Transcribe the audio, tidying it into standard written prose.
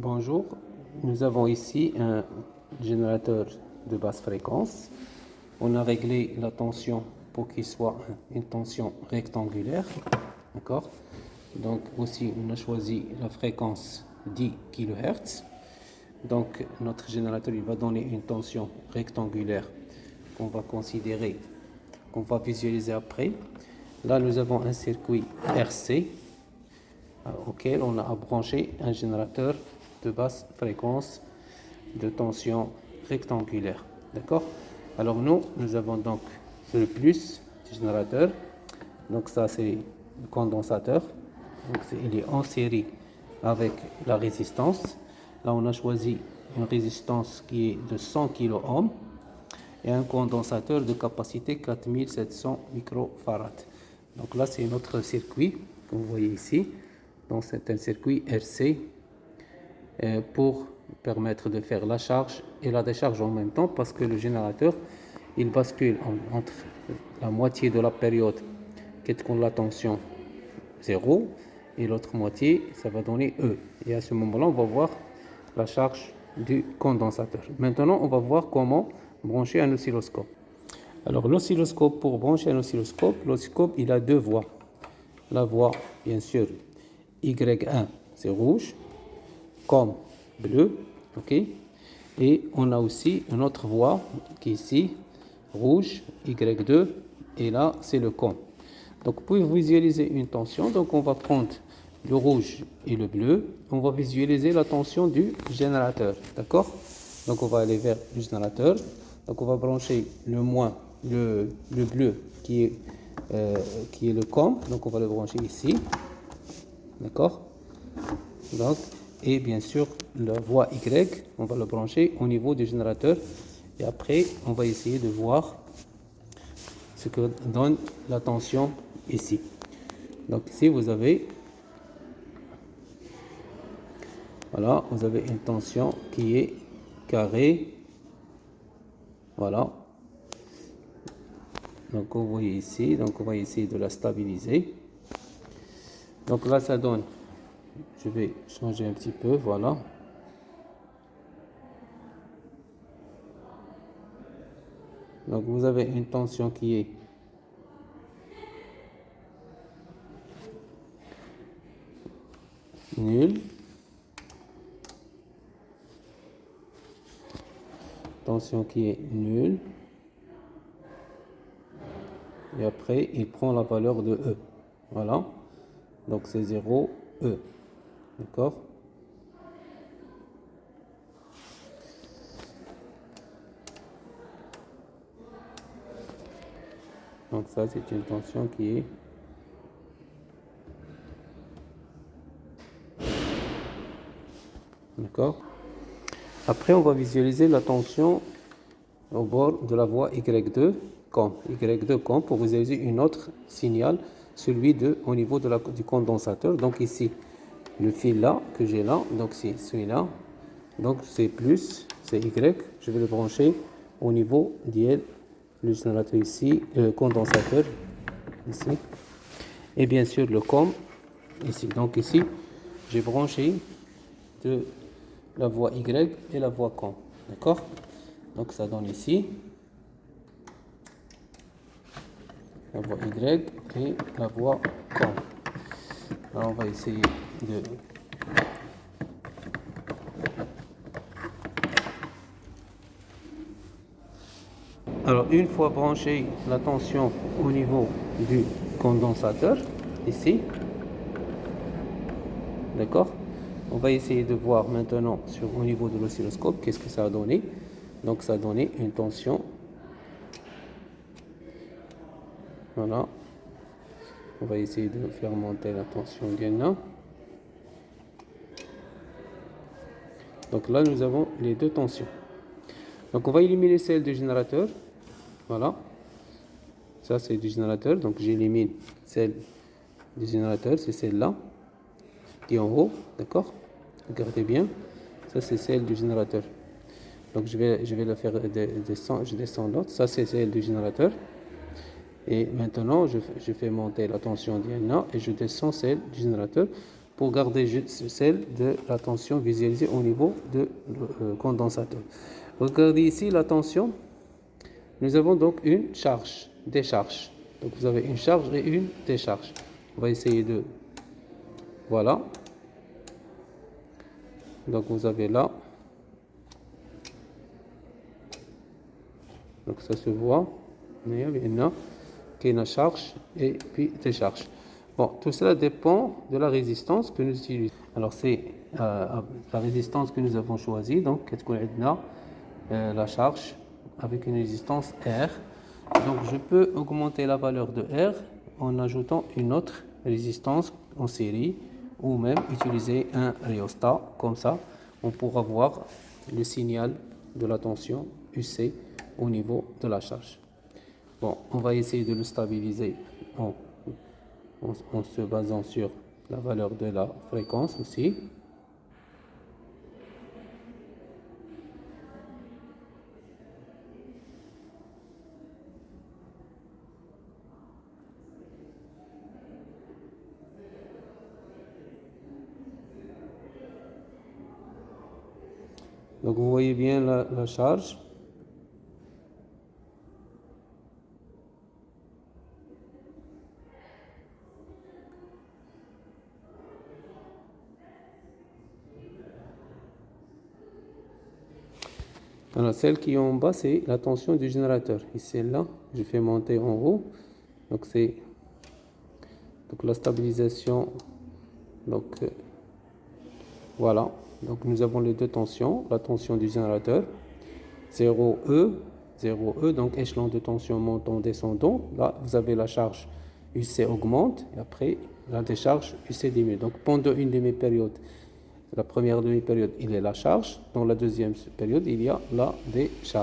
Bonjour, nous avons ici un générateur de basse fréquence. On a réglé la tension pour qu'il soit une tension rectangulaire, d'accord? Donc aussi on a choisi la fréquence 10 kHz. Donc notre générateur il va donner une tension rectangulaire qu'on va considérer, qu'on va visualiser après. Là nous avons un circuit RC auquel on a branché un générateur de basse fréquence de tension rectangulaire. D'accord? Alors nous avons donc le plus du générateur. Donc ça c'est le condensateur. Donc il est en série avec la résistance. Là on a choisi une résistance qui est de 100 kΩ et un condensateur de capacité 4700 microfarads. Donc là c'est notre circuit que vous voyez ici. Donc c'est un circuit RC pour permettre de faire la charge et la décharge en même temps, parce que le générateur il bascule entre la moitié de la période qui est la tension 0 et l'autre moitié ça va donner E, et à ce moment là on va voir la charge du condensateur. Maintenant on va voir comment brancher un oscilloscope. Alors l'oscilloscope, pour brancher un oscilloscope, l'oscilloscope il a deux voies. La voie bien sûr Y1 c'est rouge, COM bleu, ok, et on a aussi une autre voie qui est ici, rouge, Y2, et là c'est le COM. Donc pour visualiser une tension, donc on va prendre le rouge et le bleu, on va visualiser la tension du générateur, d'accord? Donc on va aller vers le générateur, donc on va brancher le bleu qui est le COM, donc on va le brancher ici, d'accord? Donc, et bien sûr la voie Y, on va le brancher au niveau du générateur, et après on va essayer de voir ce que donne la tension ici. Donc ici vous avez, voilà, vous avez une tension qui est carrée, voilà. Donc vous voyez ici, donc on va essayer de la stabiliser. Donc là ça donne, je vais changer un petit peu, voilà. Donc vous avez une tension qui est nulle. Tension qui est nulle. Et après, il prend la valeur de E. Voilà. Donc c'est 0, E. D'accord? Donc ça, c'est une tension qui est d'accord. Après, on va visualiser la tension au bord de la voie Y2 COM pour visualiser une autre signal, celui au niveau du condensateur. Donc ici, le fil là que j'ai là, donc c'est celui-là. Donc c'est plus, c'est Y. Je vais le brancher au niveau d'IL, le générateur ici, le condensateur ici. Et bien sûr le COM ici. Donc ici, j'ai branché de la voie Y et la voie COM. D'accord? Donc ça donne ici la voie Y et la voie COM. Alors on va essayer de alors une fois branché la tension au niveau du condensateur ici, d'accord, on va essayer de voir maintenant au niveau de l'oscilloscope qu'est-ce que ça a donné. Donc ça a donné une tension, voilà, on va essayer de faire monter la tension bien là. Donc là nous avons les deux tensions. Donc on va éliminer celle du générateur, voilà, ça c'est du générateur, donc j'élimine celle du générateur, c'est celle-là qui est en haut, d'accord, regardez bien, ça c'est celle du générateur. Donc je vais le faire descendre, je descends l'autre, ça c'est celle du générateur. Et maintenant je fais monter la tension d'INA et je descends celle du générateur. pour garder juste celle de la tension visualisée au niveau de condensateur. Regardez ici la tension. Nous avons donc une charge, décharge. Donc vous avez une charge et une décharge. On va essayer de... Voilà. Donc vous avez là. Donc ça se voit. Il y a une charge et puis décharge. Bon, tout cela dépend de la résistance que nous utilisons. Alors c'est la résistance que nous avons choisie. Donc la charge avec une résistance R. Donc je peux augmenter la valeur de R en ajoutant une autre résistance en série ou même utiliser un rhéostat. Comme ça, on pourra voir le signal de la tension UC au niveau de la charge. Bon, on va essayer de le stabiliser en se basant sur la valeur de la fréquence aussi. Donc vous voyez bien la charge. Alors celle qui est en bas, c'est la tension du générateur. Et celle-là, je fais monter en haut. Donc c'est la stabilisation. Donc voilà. Donc nous avons les deux tensions. La tension du générateur, 0E, donc échelon de tension montant descendant. Là, vous avez la charge UC augmente et après la décharge UC diminue. Donc pendant une demi-période, la première demi-période, il y a la charge. Dans la deuxième période, il y a la décharge.